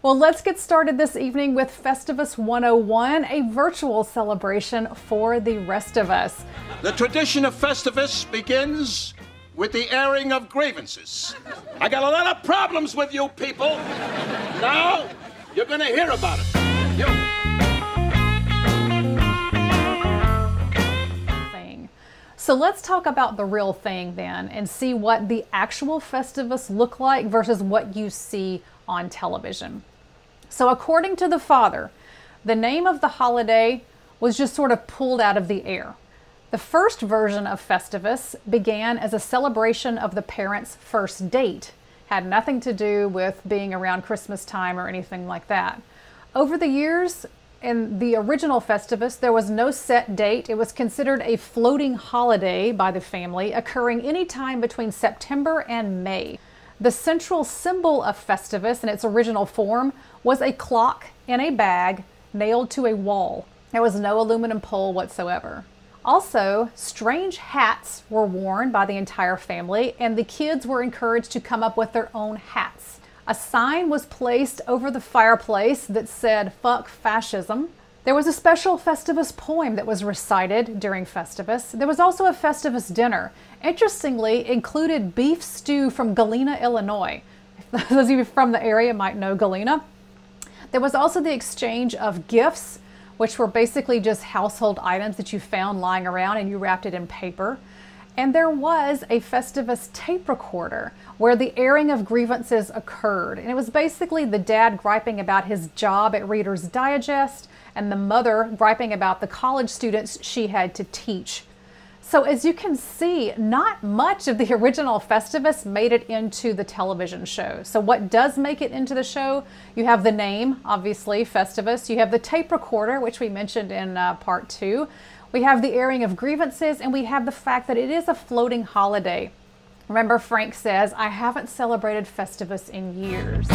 Well, let's get started this evening with Festivus 101, a virtual celebration for the rest of us. The tradition of Festivus begins with the airing of grievances. I got a lot of problems with you people. Now, you're gonna hear about it. So let's talk about the real thing then and see what the actual Festivus look like versus what you see on television. So according to the father, the name of the holiday was just sort of pulled out of the air. The first version of Festivus began as a celebration of the parents' first date. Had nothing to do with being around Christmas time or anything like that. Over the years, in the original Festivus, there was no set date. It was considered a floating holiday by the family, occurring anytime between September and May. The central symbol of Festivus in its original form was a clock in a bag nailed to a wall. There was no aluminum pole whatsoever. Also, strange hats were worn by the entire family, and the kids were encouraged to come up with their own hats. A sign was placed over the fireplace that said, "Fuck fascism." There was a special Festivus poem that was recited during Festivus. There was also a Festivus dinner. Interestingly, included beef stew from Galena, Illinois. If those of you from the area might know Galena. There was also the exchange of gifts, which were basically just household items that you found lying around and you wrapped it in paper. And there was a Festivus tape recorder where the airing of grievances occurred. And it was basically the dad griping about his job at Reader's Digest and the mother griping about the college students she had to teach. So as you can see, not much of the original Festivus made it into the television show. So what does make it into the show? You have the name, obviously, Festivus. You have the tape recorder, which we mentioned in part 2. We have the airing of grievances, and we have the fact that it is a floating holiday. Remember, Frank says, "I haven't celebrated Festivus in years."